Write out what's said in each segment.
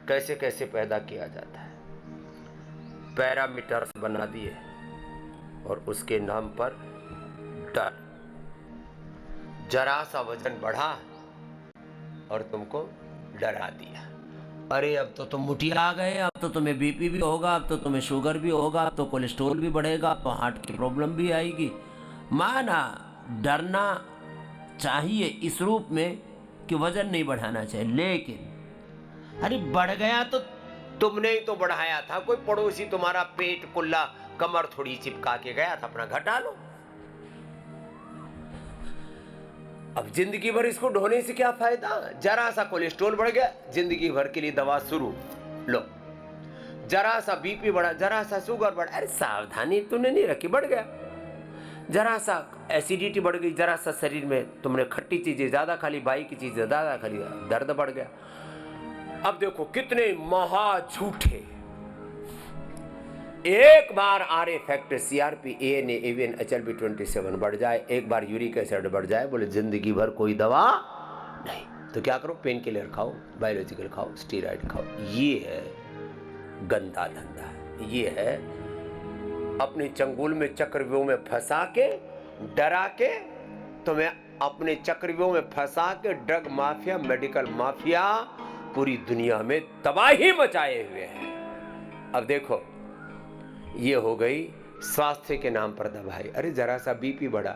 कैसे कैसे पैदा किया जाता है। पैरामीटर्स बना दिए और उसके नाम पर डर। जरा सा वजन बढ़ा और तुमको डरा दिया। अरे अब तो तुम मुठिया गए, अब तो तुम्हें बीपी भी होगा, अब तो तुम्हें शुगर भी होगा, अब तो कोलेस्ट्रॉल भी बढ़ेगा, अब तो हार्ट की प्रॉब्लम भी आएगी। माना डरना चाहिए इस रूप में कि वजन नहीं बढ़ाना चाहिए, लेकिन अरे बढ़ गया तो तुमने ही तो बढ़ाया था, कोई पड़ोसी तुम्हारा पेट कुल्ला कमर थोड़ी चिपका के गया था, अपना घटा लो। अब जिंदगी भर इसको ढोने से क्या फायदा। जरा सा कोलेस्ट्रॉल बढ़ गया, जिंदगी भर के लिए दवा शुरू, लो। जरा सा बीपी बढ़ा, जरा सा शुगर बढ़ा, अरे सावधानी तूने नहीं रखी, बढ़ गया। जरा सा एसिडिटी बढ़ गई, जरा सा शरीर में तुमने खट्टी चीजें ज्यादा खा ली, बाई की चीजें ज्यादा खा ली, दर्द बढ़ गया। अब देखो कितने महा झूठे। एक बार R factor CRP ANA AVN HLB 27 बढ़ जाए, एक बार यूरिक एसिड बढ़ जाए, बोले जिंदगी भर कोई दवा नहीं। तो क्या करो, पेन किलर खाओ, बायोलॉजिकल खाओ, स्टीरॉइड खाओ। ये है गंदा धंधा, ये है अपने चंगुल में चक्रव्यूह में फंसा के, डरा के, तुम्हें अपने चक्रव्यूह में फंसा के ड्रग माफिया, मेडिकल माफिया पूरी दुनिया में तबाही मचाए हुए हैं। अब देखो ये हो गई स्वास्थ्य के नाम पर दवाई। अरे जरा सा बीपी बढ़ा,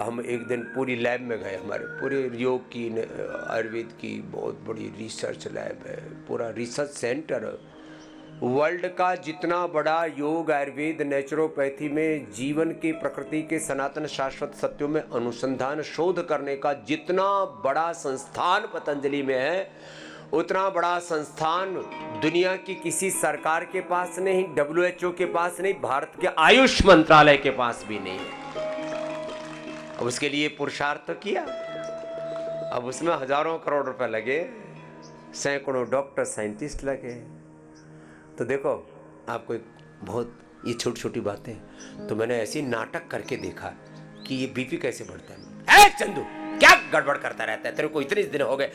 हम एक दिन पूरी लैब में गए, हमारे पूरे योग की आयुर्वेद की बहुत बड़ी रिसर्च लैब है, पूरा रिसर्च सेंटर, वर्ल्ड का जितना बड़ा योग आयुर्वेद नेचुरोपैथी में जीवन की प्रकृति के सनातन शाश्वत सत्यों में अनुसंधान शोध करने का जितना बड़ा संस्थान पतंजलि में है, उतना बड़ा संस्थान दुनिया की किसी सरकार के पास नहीं, WHO के पास नहीं, भारत के आयुष मंत्रालय के पास भी नहीं है। अब उसके लिए पुरुषार्थ तो किया, अब उसमें हजारों करोड़ रुपए लगे, सैकड़ों डॉक्टर साइंटिस्ट लगे। तो देखो आपको एक बहुत ये छोटी छोटी बातें, तो मैंने ऐसी नाटक करके देखा कि ये बीपी कैसे बढ़ता है। चंदू क्या गड़बड़ करता रहता है, तेरे को इतने दिन हो गए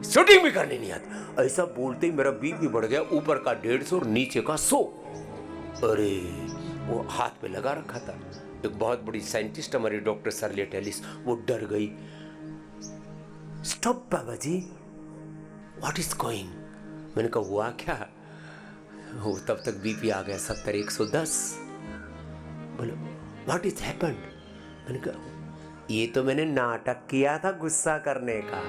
शूटिंग भी करनी नहीं आती। ऐसा बोलते ही मेरा बीपी बढ़ गया, ऊपर का 150 और नीचे का 100। अरे वो हाथ पे लगा रखा था। एक बहुत बड़ी साइंटिस्ट हमारी डॉक्टर सरलेट एलिस, वो डर गई। स्टॉप बाबा जी, व्हाट इज गोइंग। मैंने कहा हुआ क्या। वो तब तक बीपी आ गया 70 110। बोले व्हाट इज हैपेंड। मैंने कहा ये तो मैंने नाटक किया था गुस्सा करने का,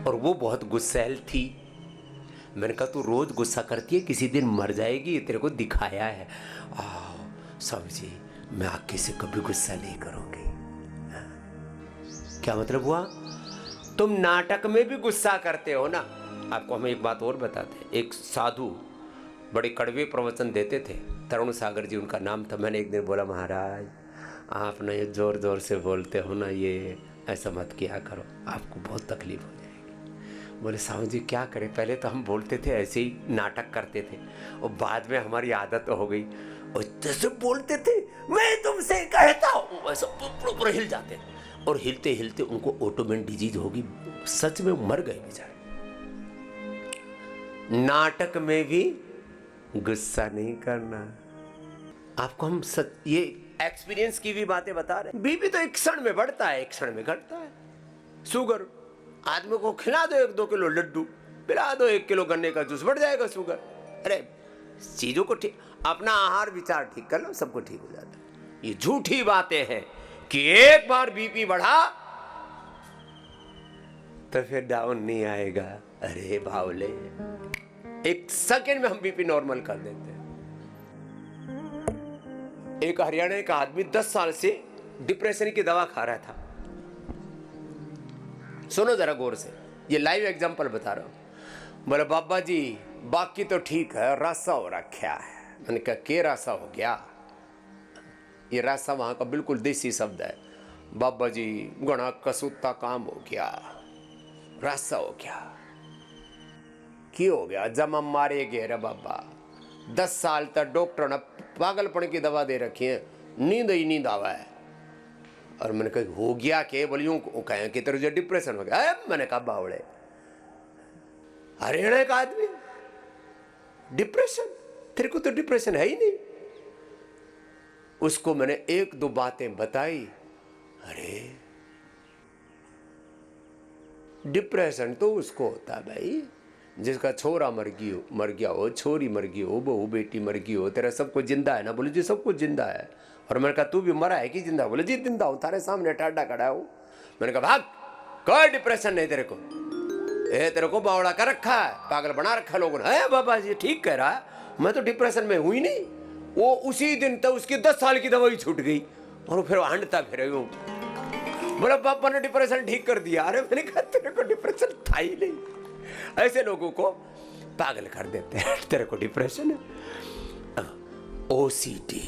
और वो बहुत गुस्सैल थी। मैंने कहा तू रोज गुस्सा करती है, किसी दिन मर जाएगी, तेरे को दिखाया है। सब जी मैं आगे से कभी गुस्सा नहीं करूंगी। क्या मतलब हुआ, तुम नाटक में भी गुस्सा करते हो ना। आपको हम एक बात और बताते हैं, एक साधु बड़े कड़वे प्रवचन देते थे, तरुण सागर जी उनका नाम था। मैंने एक दिन बोला महाराज आप ना ये जोर जोर से बोलते हो ना, ये ऐसा मत किया करो, आपको बहुत तकलीफ हो जाएगी। बोले साहब जी क्या करें, पहले तो हम बोलते थे ऐसे ही नाटक करते थे, और बाद में हमारी आदत हो गई, और जैसे बोलते थे मैं तुमसे कहता हूँ ऐसा पूरा हिल जाते, और हिलते हिलते उनको ऑटोमेन डिजीज होगी, सच में मर गए बेचारे। नाटक में भी गुस्सा नहीं करना। आपको हम ये एक्सपीरियंस की भी बातें बता रहे हैं। बीपी तो एक क्षण में बढ़ता है, एक क्षण में घटता है। शुगर आदमी को खिला दो 1-2 किलो लड्डू, पिला दो 1 किलो गन्ने का जूस, बढ़ जाएगा शुगर। अरे चीजों को ठीक, अपना आहार विचार ठीक कर लो, सबको ठीक हो जाता है। ये झूठी बातें हैं कि एक बार बीपी बढ़ा तो फिर डाउन नहीं आएगा। अरे बावले, एक सेकंड में हम बीपी नॉर्मल कर देते हैं। एक हरियाणा का आदमी 10 साल से डिप्रेशन की दवा खा रहा था। सुनो जरा गौर से, ये लाइव एग्जांपल बता रहा हूं। बोले बाबा जी बाकी तो ठीक है, रासा हो रखा है। मैंने कहा के रासा हो गया। ये रासा वहां का बिल्कुल देसी शब्द है। बाबा जी गुणा कसूता काम हो गया, रासा हो गया। क्यों हो गया, जमा मारे गए रे बाबा। 10 साल तक डॉक्टर ने पागलपन की दवा दे रखी है, नींद ही नींद आवा है। और मैंने कहा हो गया के, बोली यूं कहें कि तेरे जो डिप्रेशन हो गया। मैंने कहा बावड़े हरियाणा का आदमी डिप्रेशन, तेरे को तो डिप्रेशन है ही नहीं। उसको मैंने एक दो बातें बताई, अरे डिप्रेशन तो उसको होता है भाई जिसका छोरा मर गया हो, छोरी मर गई हो, बहू बेटी मर गई हो, तेरा सब कुछ जिंदा है ना? बोले जी सब कुछ जिंदा है। और मैंने कहा तू भी मरा है कि जिंदा? बोले जी जिंदा हूं, तारे सामने टाडा खड़ा हूं। मैंने कहा भाग, कोई डिप्रेशन नहीं तेरे को, तेरे को बावड़ा कर रखा है, पागल बना रखा है लोगों ने। बाबा जी ठीक कह रहा है, मैं तो डिप्रेशन में हुई नहीं। वो उसी दिन तक उसकी 10 साल की दवाई छूट गई और फिर हंडता फिर यूं। बोला पापा ने डिप्रेशन ठीक कर दिया। अरे मैंने कहा तेरे को डिप्रेशन था ही नहीं। ऐसे लोगों को पागल कर देते हैं, तेरे को डिप्रेशन है। OCD,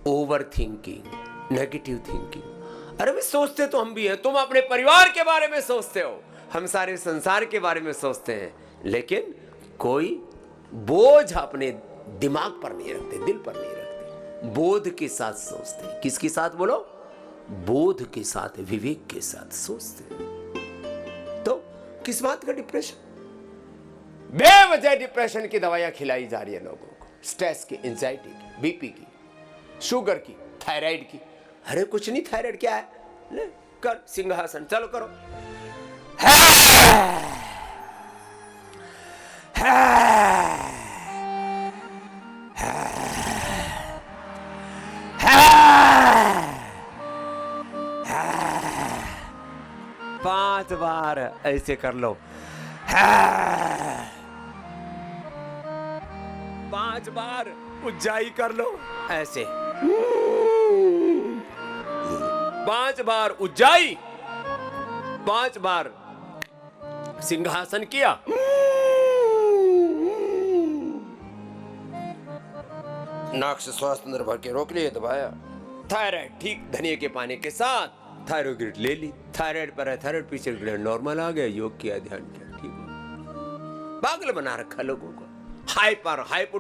over thinking, negative thinking. अरे भी सोचते तो हम भी हैं, तुम अपने परिवार के बारे में सोचते हो, हम सारे संसार के बारे में सोचते हैं, लेकिन कोई बोझ अपने दिमाग पर नहीं रखते, दिल पर नहीं रखते, बोध के साथ सोचते हैं। किसके साथ बोलो? बोध के साथ, विवेक के साथ सोचते हैं। तो किस बात का डिप्रेशन? बेवजह डिप्रेशन की दवाइयां खिलाई जा रही है लोगों को, स्ट्रेस की, एंजाइटी की, बीपी की, शुगर की, थायराइड की। अरे कुछ नहीं, थायराइड क्या है? ले कर सिंहासन, चलो करो। पांच बार ऐसे कर लो, 5 बार उज्जाई कर लो ऐसे, 5 बार उज्जाई, 5 बार सिंहासन किया, नाक से श्वास अंदर भर के रोक लिए, दबाया। थायराइड ठीक धनिए के पानी के साथ थायरोग्रिड ले ली, थायराइड पर है, थायराइड पीछे ग्लैंड नॉर्मल आ गया, योग किया, ध्यान किया, ठीक है। पागल बना रखा लोगों को। Hypo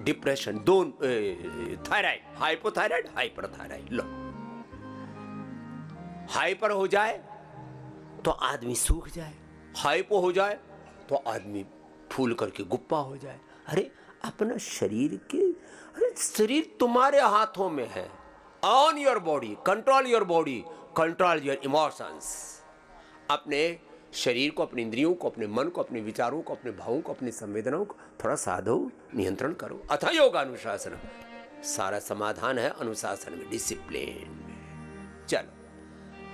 depression, thyroid, hypothyroid, hyperthyroid. लो हाइपर हो जाए तो आदमी सूख जाए, हाइपो हो जाए तो आदमी फूल करके गुप्पा हो जाए। अरे अपना शरीर अरे शरीर तुम्हारे हाथों में है। On your body, control your body, control your emotions. अपने शरीर को, अपने इंद्रियों को, अपने मन को, अपने विचारों को, अपने भावों को, अपनी संवेदनाओं को थोड़ा साधो, नियंत्रण करो। अथ योग अनुशासन, सारा समाधान है अनुशासन में, डिसिप्लिन में। चलो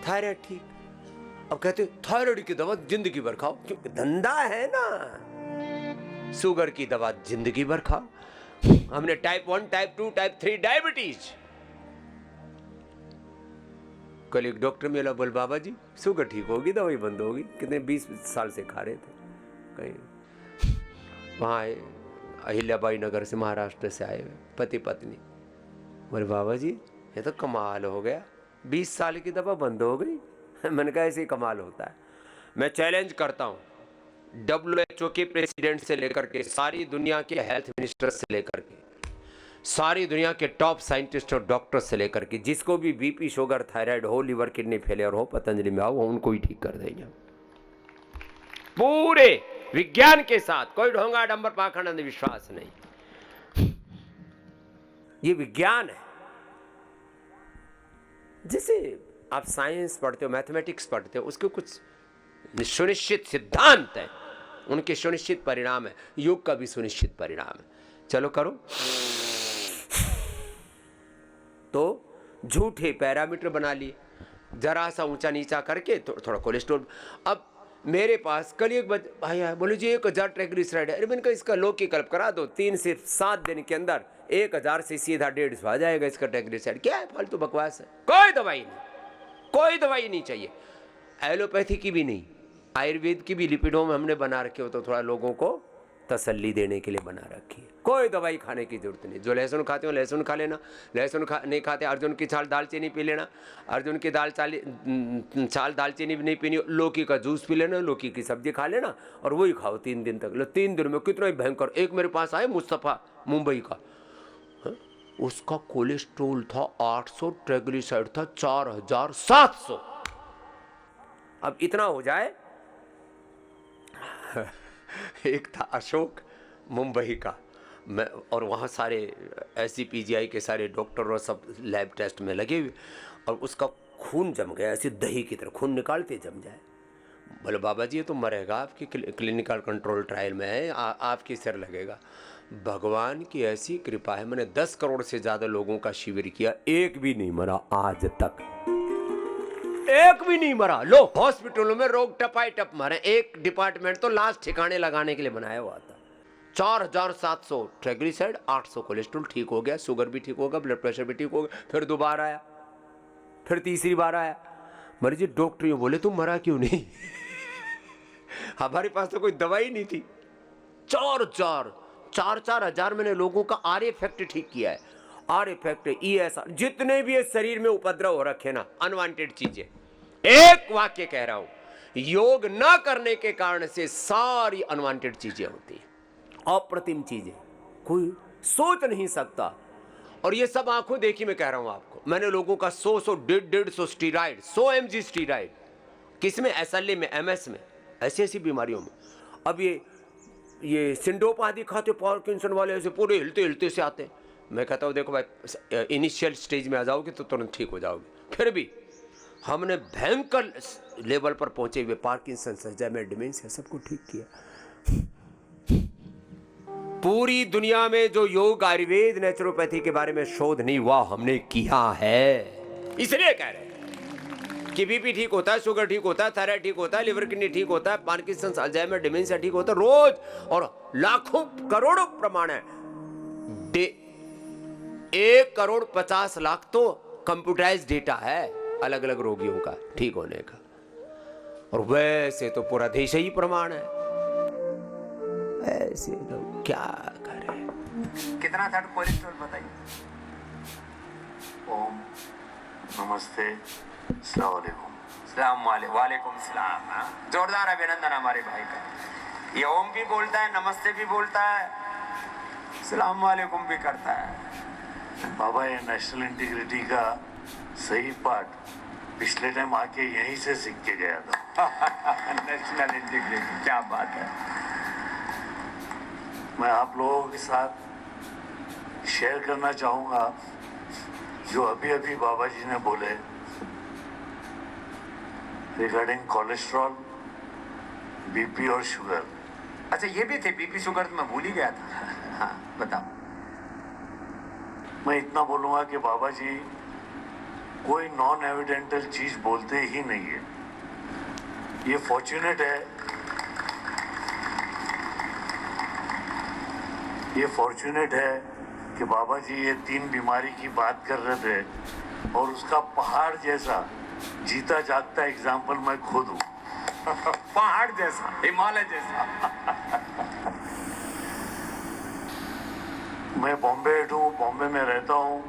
थायराइड ठीक। अब कहते थायराइड की दवा जिंदगी भर खाओ, क्योंकि धंधा है ना। शुगर की दवा जिंदगी भर खाओ। हमने टाइप 1, टाइप 2, टाइप 3 डायबिटीज। कल एक डॉक्टर मिला, बोल बाबा जी शुगर ठीक होगी, दवाई बंद होगी। कितने 20 साल से खा रहे थे। कहीं वहाँ अहिल्याबाई नगर से, महाराष्ट्र से आए हुए पति पत्नी। बोले बाबा जी ये तो कमाल हो गया, 20 साल की दवा बंद हो गई। मैंने कहा ऐसे ही कमाल होता है। मैं चैलेंज करता हूँ WHO के प्रेसिडेंट से लेकर के, सारी दुनिया के हेल्थ मिनिस्टर से लेकर के, सारी दुनिया के टॉप साइंटिस्ट और डॉक्टर से लेकर के, जिसको भी बीपी, शुगर, थायराइड हो, लिवर किडनी फेलियर हो, पतंजलि में आओ, उनको ही ठीक कर देंगे पूरे विज्ञान के साथ। कोई ढोंगा डंबर पाखंड अंधविश्वास नहीं, ये विज्ञान है। जैसे आप साइंस पढ़ते हो, मैथमेटिक्स पढ़ते हो, उसके कुछ सुनिश्चित सिद्धांत है, उनके सुनिश्चित परिणाम है। योग का भी सुनिश्चित परिणाम है। चलो करो। तो झूठे पैरामीटर बना लिए, जरा सा ऊंचा नीचा करके तो थोड़ा कोलेस्ट्रॉल। अब मेरे पास कल एक भाई आया, बोले जी 1000 ट्राइग्लिसराइड है। अरे मैंने कहा इसका लोकीकल्प करा दो, 3 से 7 दिन के अंदर 1000 से सीधा 150 आ जाएगा इसका ट्राइग्लिसराइड। क्या है, फालतू बकवास है। कोई दवाई नहीं, कोई दवाई नहीं चाहिए, एलोपैथी की भी नहीं, आयुर्वेद की भी लिपिडों में हमने बना रखे हो, तो थोड़ा लोगों को तसल्ली देने के लिए बना रखी है। कोई दवाई खाने की जरूरत नहीं। जो लहसुन खाते हो लहसुन खा लेना, लहसुन नहीं खाते अर्जुन की छाल दालचीनी पी लेना, अर्जुन की छाल दालचीनी भी नहीं पीनी, लौकी का जूस पी लेना, लौकी की सब्जी खा लेना और वही खाओ 3 दिन तक। 3 दिन में कितना ही भयंकर। एक मेरे पास आए मुस्तफ़ा मुंबई का, उसका कोलेस्ट्रोल था 800, ट्राइग्लिसराइड था 4700। अब इतना हो जाए एक था अशोक मुंबई का, मैं और वहाँ सारे SCPGI के सारे डॉक्टर और सब लैब टेस्ट में लगे हुए, और उसका खून जम गया ऐसे दही की तरह, खून निकालते जम जाए। बोले बाबा जी ये तो मरेगा, आपकी क्लिनिकल कंट्रोल ट्रायल में है, आपकी सिर लगेगा। भगवान की ऐसी कृपा है, मैंने 10 करोड़ से ज़्यादा लोगों का शिविर किया, एक भी नहीं मरा आज तक, एक भी नहीं मरा। लो हॉस्पिटलों में रोग टपाई टप मारे, एक डिपार्टमेंट तो लाश ठिकाने लगाने के लिए बनाया हुआ था। 4700 ट्राइग्लिसराइड, 800 कोलेस्ट्रॉल ठीक हो गया, शुगर भी ठीक हो गया, ब्लड प्रेशर भी ठीक हो गया। फिर दोबारा आया, फिर तीसरी बार आया। मरी जी डॉक्टर ये बोले तुम मरा क्यों नहीं? हमारे पास तो कोई दवाई नहीं थी। 4 हजार मैंने लोगों का आर इफेक्ट ठीक किया है। आर इफेक्ट, ESR, जितने भी शरीर में उपद्रव हो रखे ना, अनवांटेड चीजें, एक वाक्य कह रहा हूं, योग ना करने के कारण से सारी अनवांटेड चीजें होती हैं, अप्रतिम चीजें, कोई सोच नहीं सकता। और ये सब आंखों देखी मैं कह रहा हूं आपको। मैंने लोगों का 100-150 स्टीराइड, 100 mg स्टीराइड, किसमें, SLA में, MS में, ऐसी ऐसी बीमारियों में। अब ये सिंडोप आदि खाते, पार्किंसन वाले ऐसे पूरे हिलते हिलते से आते हैं। मैं कहता हूँ देखो भाई, इनिशियल स्टेज में आ जाओगे तो तुरंत ठीक हो जाओगे। फिर भी हमने भयंकर लेवल पर पहुंचे हुए पार्किंसन, अल्जाइमर, डिमेंशिया सबको ठीक किया। पूरी दुनिया में जो योग, आयुर्वेद, नेचुरोपैथी के बारे में शोध नहीं हुआ, हमने किया है। इसलिए कह रहे हैं कि BP ठीक होता है, शुगर ठीक होता है, थायराइड ठीक होता है, लिवर किडनी ठीक होता है, पार्किंसन, अल्जाइमर, डिमेंशिया ठीक होता है रोज, और लाखों करोड़ों प्रमाण है। 1,50,00,000 तो कंप्यूटराइज डेटा है अलग अलग रोगियों का ठीक होने का, और वैसे तो पूरा देश ही प्रमाण है। ऐसे लोग क्या करें। कितना था कोलेस्ट्रॉल बताइए? ओम नमस्ते, अस्सलाम वालेकुम। वालेकुम सलाम। जोरदार अभिनंदन हमारे भाई का। ये ओम भी बोलता है, नमस्ते भी बोलता है, सलाम वालेकुम भी करता है। बाबा ये नेशनल इंटीग्रिटी का सही पाठ पिछले टाइम आके यहीं से सीख के गया था। नेशनल इंटीग्रिटी, क्या बात है। मैं आप लोगों के साथ शेयर करना चाहूंगा जो अभी अभी बाबा जी ने बोले रिगार्डिंग कोलेस्ट्रॉल, BP और शुगर। अच्छा ये भी थे, BP शुगर तो मैं भूल ही गया था। हाँ बताओ। मैं इतना बोलूंगा कि बाबा जी कोई नॉन एविडेंटल चीज बोलते ही नहीं है। ये फॉर्चुनेट है, ये फॉर्चुनेट है कि बाबा जी ये 3 बीमारी की बात कर रहे थे और उसका पहाड़ जैसा जीता जागता एग्जाम्पल मैं खुद हूँ। पहाड़ जैसा, हिमालय जैसा। मैं बॉम्बे हूँ, बॉम्बे में रहता हूँ।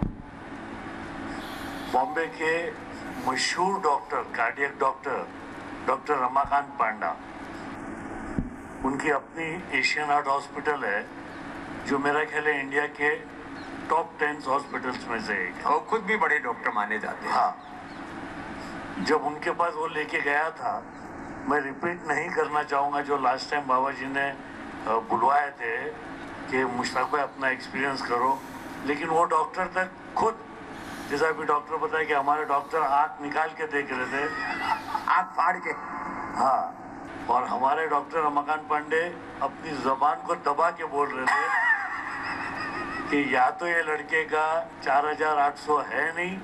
बॉम्बे के मशहूर doctor, cardiac doctor, doctor Ramakant Panda, उनकी अपनी एशियन हार्ट हॉस्पिटल है जो मेरा ख्याल है इंडिया के टॉप 10 हॉस्पिटल्स में से एक है। वो खुद भी बड़े डॉक्टर माने जाते हैं। हाँ, जब उनके पास वो लेके गया था, मैं रिपीट नहीं करना चाहूँगा जो लास्ट टाइम बाबा जी ने बुलवाए थे कि मुश्ताक भाई अपना एक्सपीरियंस करो, लेकिन वो डॉक्टर तक खुद, जैसा अभी डॉक्टर बताया कि हमारे डॉक्टर आँख निकाल के देख रहे थे, आँख फाड़ के। हाँ, और हमारे डॉक्टर रमाकांत पांडे अपनी जबान को दबा के बोल रहे थे कि या तो ये लड़के का 4800 है नहीं,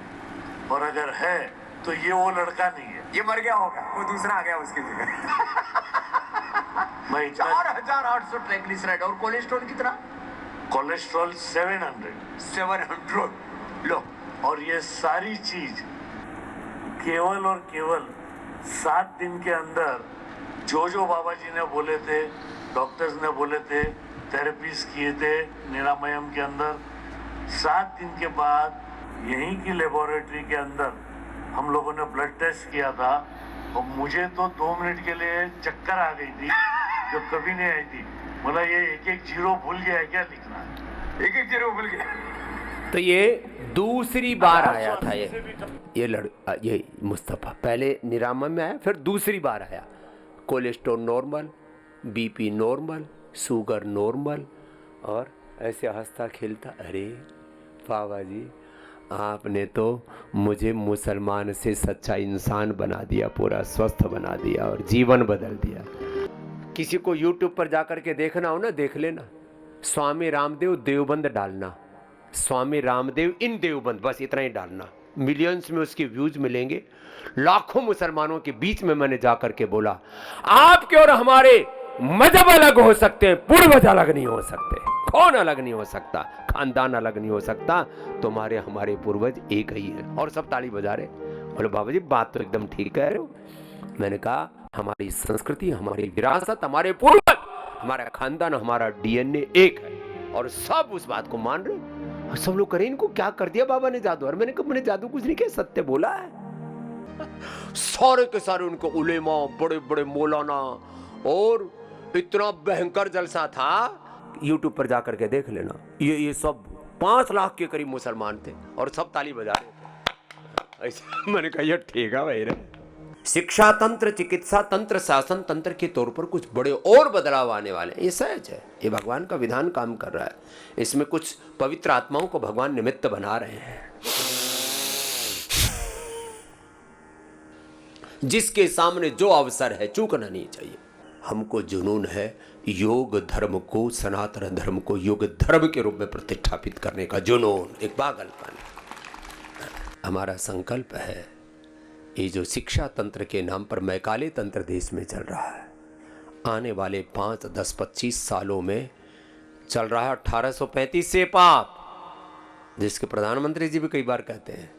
और अगर है तो ये वो लड़का नहीं है, ये मर गया होगा, वो दूसरा आ गया उसकी जगह। मैं 4800 ट्राइग्लिसराइड और कोलेस्ट्रॉल कितना? कोलेस्ट्रॉल 700। 700 लो। और ये सारी चीज केवल और केवल 7 दिन के अंदर जो बाबा जी ने बोले थे, डॉक्टर्स ने बोले थे, थेरेपीज किए थे निरामयम के अंदर, 7 दिन के बाद यहीं की लेबोरेटरी के अंदर हम लोगों ने ब्लड टेस्ट किया था, और मुझे तो 2 मिनट के लिए चक्कर आ गई थी जो कभी नहीं आई थी। मतलब ये एक जीरो भूल गया क्या लिखना, एक जीरो भूल गया। तो ये दूसरी बार आया था ये मुस्तफ़ा, पहले निरामयम में आया, फिर दूसरी बार आया। Cholesterol normal, BP normal, sugar normal, और ऐसे हंसता खेलता। अरे बाबा जी, आपने तो मुझे मुसलमान से सच्चा इंसान बना दिया, पूरा स्वस्थ बना दिया और जीवन बदल दिया। किसी को YouTube पर जाकर के देखना हो ना, देख लेना, स्वामी रामदेव देवबंद डालना, स्वामी रामदेव इन देवबंद, बस इतना ही डालना, मिलियंस में उसके व्यूज मिलेंगे। लाखों मुसलमानों के बीच में मैंने जाकर के बोला, आपके और हमारे मजहब अलग हो सकते हैं, पूर्वज अलग नहीं हो सकते, कौन अलग नहीं हो सकता, खानदान अलग नहीं हो सकता, तुम्हारे हमारे पूर्वज एक ही है। और सब ताली बजा रहे। बोले बाबा जी बात तो एकदम ठीक कह रहे हो। मैंने कहा हमारी संस्कृति, हमारी विरासत, हमारे पूर्वज, हमारा खानदान, हमारा डीएनए एक है, और सब उस बात को मान रहे। सब लोग करें इनको क्या कर दिया बाबा ने जादू। और मैंने कहा मैंने जादू कुछ नहीं किया, सत्य बोला है। सारे के सारे उनको उलेमा, बड़े बड़े मौलाना, और इतना भयंकर जलसा था। YouTube पर जाकर के देख लेना, ये सब 5 लाख के करीब मुसलमान थे और सब ताली बजा रहे थे। ऐसे मैंने कहा ये ठीक है भाई रे। शिक्षा तंत्र, चिकित्सा तंत्र, शासन तंत्र के तौर पर कुछ बड़े और बदलाव आने वाले हैं। ये सहज है, ये भगवान का विधान काम कर रहा है। इसमें कुछ पवित्र आत्माओं को भगवान निमित्त बना रहे हैं, जिसके सामने जो अवसर है चूकना नहीं चाहिए। हमको जुनून है योग धर्म को, सनातन धर्म को योग धर्म के रूप में प्रतिष्ठापित करने का जुनून, एक पागलपन। हमारा संकल्प है ये जो शिक्षा तंत्र के नाम पर मैकाले तंत्र देश में चल रहा है, आने वाले 5, 10, 25 सालों में चल रहा है 1835 से पाप, जिसके प्रधानमंत्री जी भी कई बार कहते हैं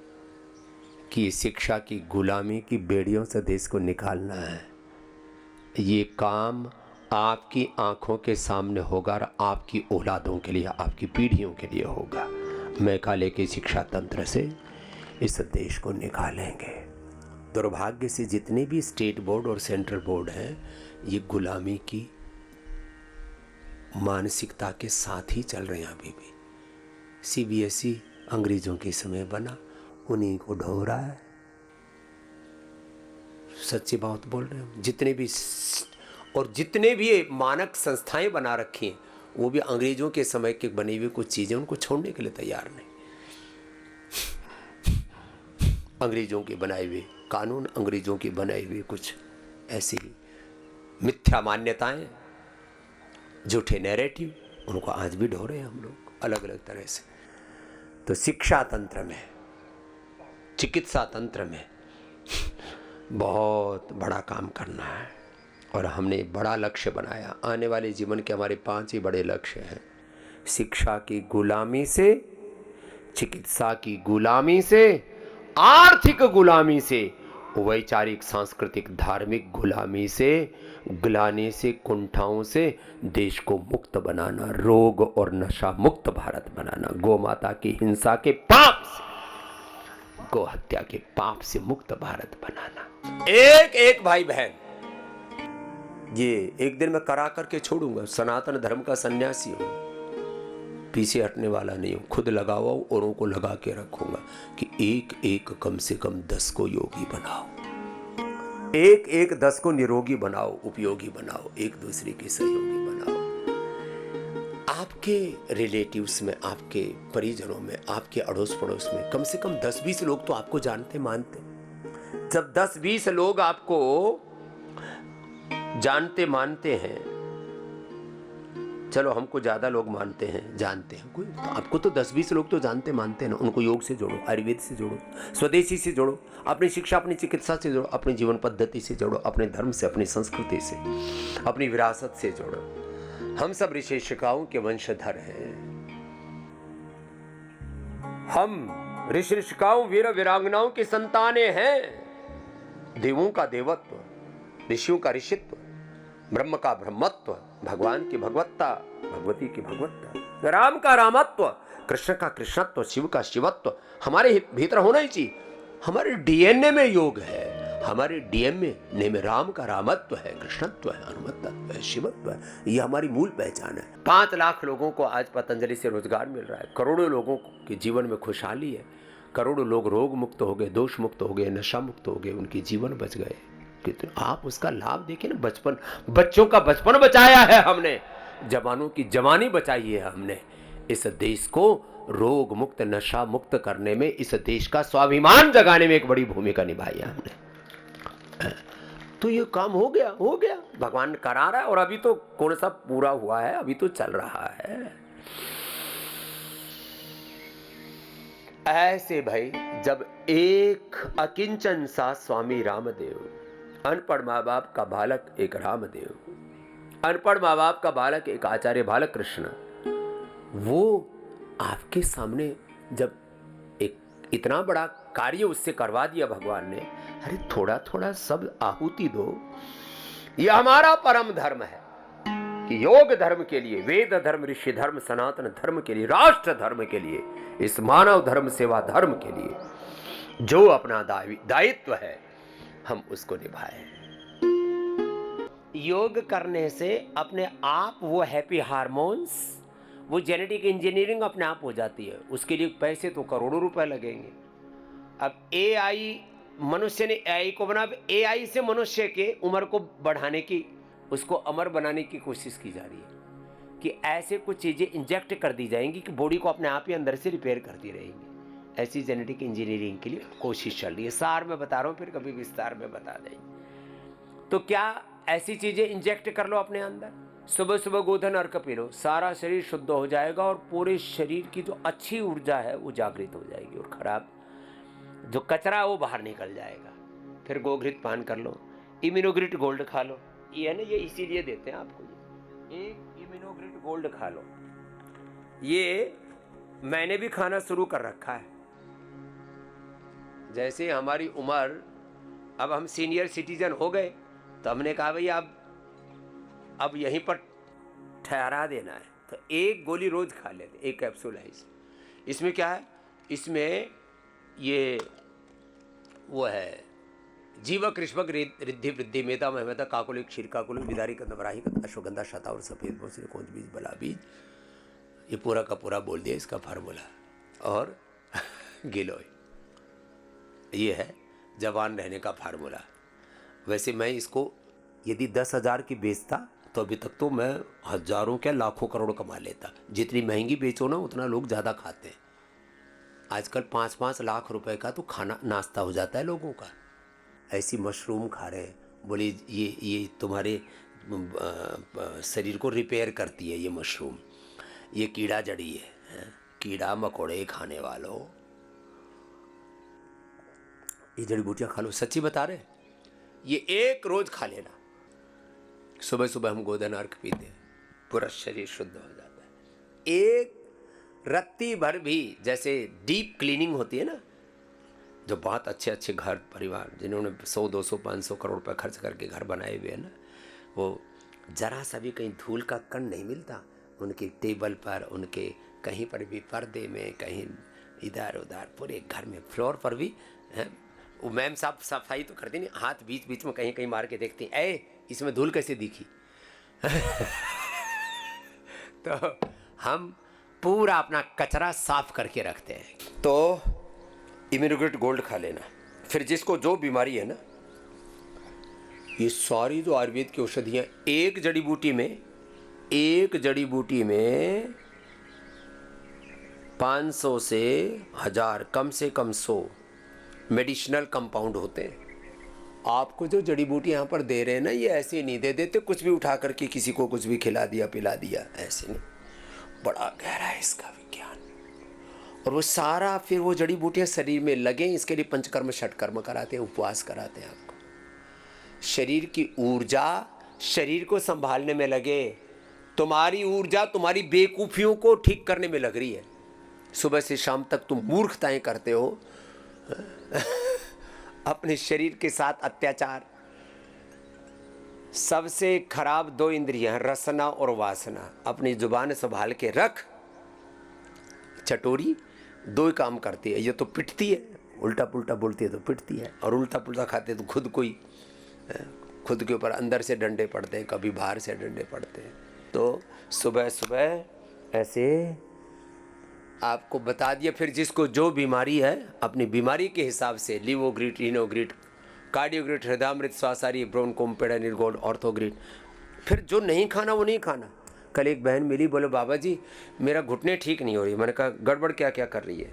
कि शिक्षा की गुलामी की बेड़ियों से देश को निकालना है। ये काम आपकी आंखों के सामने होगा और आपकी औलादों के लिए, आपकी पीढ़ियों के लिए होगा। मैकाले के शिक्षा तंत्र से इस देश को निकालेंगे। दुर्भाग्य से जितने भी स्टेट बोर्ड और सेंट्रल बोर्ड हैं, ये गुलामी की मानसिकता के साथ ही चल रहे हैं अभी भी। CBSE अंग्रेजों के समय बना, उन्हीं को ढो रहा है। सच्ची बात बोल रहे हो। जितने भी मानक संस्थाएं बना रखी हैं, वो भी अंग्रेजों के समय के बनी हुई कुछ चीजें उनको छोड़ने के लिए तैयार नहीं। अंग्रेजों के बनाए हुए कानून, अंग्रेजों की बनाई हुई कुछ ऐसी मिथ्या मान्यताएं, झूठे नैरेटिव, उनको आज भी ढो रहे हैं हम लोग अलग अलग तरह से। तो शिक्षा तंत्र में, चिकित्सा तंत्र में बहुत बड़ा काम करना है, और हमने बड़ा लक्ष्य बनाया। आने वाले जीवन के हमारे 5 ही बड़े लक्ष्य हैं। शिक्षा की गुलामी से, चिकित्सा की गुलामी से, आर्थिक गुलामी से, वैचारिक सांस्कृतिक धार्मिक गुलामी से, ग्लानि से, कुंठाओं से देश को मुक्त बनाना, रोग और नशा मुक्त भारत बनाना, गौ माता की हिंसा के पाप से, गौ हत्या के पाप से मुक्त भारत बनाना। एक एक भाई बहन, ये एक दिन मैं करा करके छोड़ूंगा। सनातन धर्म का सन्यासी हूं, पीछे हटने वाला नहीं हूं। खुद लगा हुआ हूं, औरों को लगा के रखूंगा कि एक एक कम से कम 10 को योगी बनाओ, एक एक 10 को निरोगी बनाओ, उपयोगी बनाओ, एक दूसरे के सहयोगी बनाओ। आपके रिलेटिव्स में, आपके परिजनों में, आपके अड़ोस पड़ोस में कम से कम 10-20 लोग तो आपको जानते मानते। जब 10-20 लोग आपको जानते मानते हैं, चलो हमको ज्यादा लोग मानते हैं, जानते हैं, कोई तो आपको तो 10-20 लोग तो जानते मानते हैं ना। उनको योग से जोड़ो, आयुर्वेद से जोड़ो, स्वदेशी से जोड़ो, अपनी शिक्षा अपनी चिकित्सा से जोड़ो, अपनी जीवन पद्धति से जोड़ो, अपने धर्म से, अपनी संस्कृति से, अपनी विरासत से जोड़ो। हम सब ऋषिशिकाओं के वंशधर हैं। हम ऋषिशिकाओं, वीर वीरांगनाओं की संतानें हैं। देवों का देवत्व, ऋषियों का ऋषित्व, ब्रह्म का ब्रह्मत्व, भगवान की भगवत्ता, भगवती की भगवत्ता, राम का रामत्व, कृष्ण का कृष्णत्व, शिव का शिवत्व हमारे भीतर होना ही चाहिए। हमारे डीएनए में योग है, हमारे डीएनए में राम का रामत्व है, कृष्णत्व है, हनुमत्व है, शिवत्व है। ये हमारी मूल पहचान है। 5 लाख लोगों को आज पतंजलि से रोजगार मिल रहा है। करोड़ों लोगों के जीवन में खुशहाली है। करोड़ों लोग रोग मुक्त हो गए, दोष मुक्त हो गए, नशा मुक्त हो गए, उनके जीवन बच गए। कितने आप उसका लाभ देखिए ना, बचपन, बच्चों का बचपन बचाया है हमने, जवानों की जवानी बचाई है हमने, इस देश को रोग मुक्त नशा मुक्त करने में, इस देश का स्वाभिमान जगाने में एक बड़ी भूमिका निभाई है हमने। तो ये काम हो गया, हो गया, भगवान करा रहा है। और अभी तो कौन सा पूरा हुआ है, अभी तो चल रहा है। ऐसे भाई जब एक अकिंचन सा स्वामी रामदेव, अनपढ़ माँ बाप का बालक एक रामदेव, अनपढ़ माँ बाप का बालक एक आचार्य बालक कृष्ण, वो आपके सामने जब एक इतना बड़ा कार्य उससे करवा दिया भगवान ने, अरे थोड़ा थोड़ा सब आहुति दो। यह हमारा परम धर्म है कि योग धर्म के लिए, वेद धर्म, ऋषि धर्म, सनातन धर्म के लिए, राष्ट्र धर्म के लिए, इस मानव धर्म सेवा धर्म के लिए जो अपना दायित्व है हम उसको निभाएं। योग करने से अपने आप वो हैप्पी हार्मोन्स, वो जेनेटिक इंजीनियरिंग अपने आप हो जाती है। उसके लिए पैसे तो करोड़ों रुपए लगेंगे। अब एआई, मनुष्य ने एआई को बना, एआई से मनुष्य के उम्र को बढ़ाने की, उसको अमर बनाने की कोशिश की जा रही है कि ऐसे कुछ चीज़ें इंजेक्ट कर दी जाएंगी कि बॉडी को अपने आप ही अंदर से रिपेयर करती रहेंगी। ऐसी जेनेटिक इंजीनियरिंग के लिए कोशिश चल रही है। सार में बता रहा हूँ, फिर कभी विस्तार में बता देंगे। तो क्या ऐसी चीज़ें इंजेक्ट कर लो अपने अंदर, सुबह सुबह गोधन अर्क पी लो, सारा शरीर शुद्ध हो जाएगा और पूरे शरीर की जो अच्छी ऊर्जा है वो जागृत हो जाएगी और खराब जो कचरा है वो बाहर निकल जाएगा। फिर गोघृत पान कर लो, इम्यूनोग्रिट गोल्ड खा लो, ये है ना, ये इसीलिए देते हैं आपको, एक इम्यूनोग्रिट गोल्ड खा लो। ये मैंने भी खाना शुरू कर रखा है। जैसे हमारी उम्र, अब हम सीनियर सिटीजन हो गए तो हमने कहा भाई अब यहीं पर ठहरा देना है, तो एक गोली रोज खा लेते, एक कैप्सूल है इसमें क्या है, इसमें ये वो है जीवक कृष्णक रिद्धि वृद्धि मेधा महमेधा काकुलिक क्षीर काकुलिक विदारी कंदमराही अश्वगंधा शता और सफेद बोसी कौन बीज बला बीज, ये पूरा का पूरा बोल दिया इसका फार्मूला। और गिलोय, ये है जवान रहने का फार्मूला। वैसे मैं इसको यदि 10,000 की बेचता तो अभी तक तो मैं हजारों क्या लाखों करोड़ कमा लेता। जितनी महंगी बेचो ना उतना लोग ज़्यादा खाते हैं। आजकल 5-5 लाख रुपए का तो खाना नाश्ता हो जाता है लोगों का। ऐसी मशरूम खा रहे हैं, बोले ये तुम्हारे शरीर को रिपेयर करती है ये मशरूम, ये कीड़ा जड़ी है, कीड़ा मकोड़े खाने वालों, ये जड़ी बूटियाँ खा लो। सच्ची बता रहे, ये एक रोज खा लेना। सुबह सुबह हम गोधन अर्घ पीते हैं, पूरा शरीर शुद्ध हो जाता है। एक रत्ती भर भी, जैसे डीप क्लीनिंग होती है ना, जो बहुत अच्छे अच्छे घर परिवार जिन्होंने 100, 200, 500 करोड़ रुपए खर्च करके घर बनाए हुए हैं ना, वो जरा सा भी कहीं धूल का कण नहीं मिलता उनके टेबल पर, उनके कहीं पर भी पर्दे में, कहीं इधर उधर, पूरे घर में फ्लोर पर भी है। वो मैम साहब सफाई तो करती नहीं, हाथ बीच बीच में कहीं कहीं मार के देखती हैं, ए इसमें धूल कैसे दिखी। तो हम पूरा अपना कचरा साफ करके रखते हैं। तो इम्यूनोग्रिट गोल्ड खा लेना। फिर जिसको जो बीमारी है ना, ये सारी जो आयुर्वेद की औषधियाँ, एक जड़ी बूटी में 500 से 1000, कम से कम 100 मेडिसिनल कंपाउंड होते हैं। आपको जो जड़ी बूटी यहाँ पर दे रहे हैं ना, ये ऐसे नहीं दे देते कुछ भी उठा करके किसी को कुछ भी खिला दिया पिला दिया, ऐसे नहीं। बड़ा गहरा है इसका विज्ञान। और वो सारा फिर वो जड़ी बूटियाँ शरीर में लगे, इसके लिए पंचकर्म षटकर्म कराते हैं, उपवास कराते हैं आपको। शरीर की ऊर्जा शरीर को संभालने में लगे। तुम्हारी ऊर्जा तुम्हारी बेवकूफ़ियों को ठीक करने में लग रही है। सुबह से शाम तक तुम मूर्खताएं करते हो, अपने शरीर के साथ अत्याचार। सबसे खराब 2 इंद्रियां, रसना और वासना। अपनी जुबान संभाल के रख। चटोरी 2 काम करती है, ये तो पिटती है, उल्टा पुल्टा बोलती है तो पिटती है, और उल्टा पुल्टा खाते तो खुद के ऊपर अंदर से डंडे पड़ते हैं, कभी बाहर से डंडे पड़ते हैं। तो सुबह सुबह ऐसे आपको बता दिया। फिर जिसको जो बीमारी है अपनी बीमारी के हिसाब से लिवोग्रिट, इनोग्रिट कार्डियोग्रिड, हृदयामृत, स्वासारी, ब्रोनकोम, पेडानिल गोल्ड, ऑर्थोग्रिड। फिर जो नहीं खाना वो नहीं खाना। कल एक बहन मिली, बोले बाबा जी मेरा घुटने ठीक नहीं हो रही। मैंने कहा गड़बड़ क्या क्या कर रही है?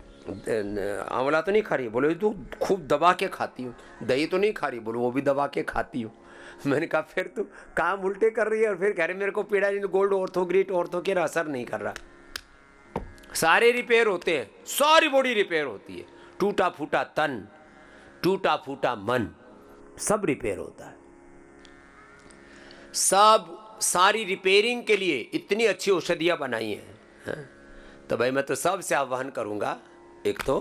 आंवला तो नहीं खा रही है? बोले तो खूब दबा के खाती हूँ। दही तो नहीं खा रही? बोले वो भी दबा के खाती हूँ। मैंने कहा फिर तू काम उल्टे कर रही है और फिर कह रहे मेरे को पेडानिल गोल्ड, ऑर्थोग्रिड, ऑर्थोकेयर असर नहीं कर रहा। सारे रिपेयर होते हैं, सारी बॉडी रिपेयर होती है। टूटा फूटा तन, टूटा फूटा मन, सब रिपेयर होता है। सब सारी रिपेयरिंग के लिए इतनी अच्छी औषधियाँ बनाई हैं। तो भाई मैं तो सबसे आह्वान करूँगा, एक तो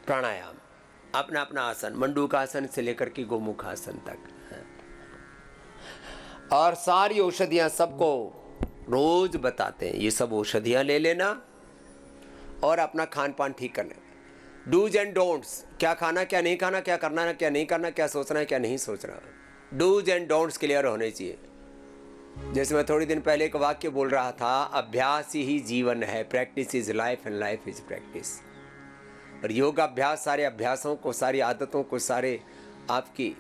प्राणायाम, अपना अपना आसन, मंडूकासन से लेकर के गोमुखासन तक, और सारी औषधियाँ सबको रोज बताते हैं। ये सब औषधियाँ ले लेना और अपना खान पान ठीक करना। डूज एंड डोंट्स, क्या खाना क्या नहीं खाना, क्या करना है क्या नहीं करना, क्या सोचना है क्या नहीं सोचना। डूज एंड डोंट्स क्लियर होने चाहिए। जैसे मैं थोड़ी दिन पहले एक वाक्य बोल रहा था, अभ्यास ही जीवन है, practice is life and life is practice. और योग अभ्यास सारे अभ्यासों को, सारी आदतों को, सारे आपकी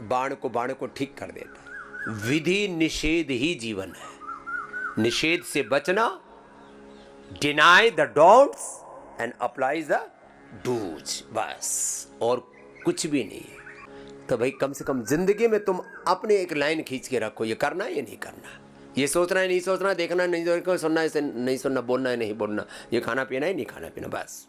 बाण को ठीक कर देता है। विधि निषेध ही जीवन है। निषेध से बचना, deny the don'ts and apply the dos, बस और कुछ भी नहीं है। तो भाई कम से कम जिंदगी में तुम अपने एक लाइन खींच के रखो, ये करना है ये नहीं करना, ये सोचना है नहीं सोचना, देखना है नहीं देखना, सुनना है नहीं सुनना, बोलना है नहीं बोलना, ये खाना पीना है नहीं खाना पीना, बस।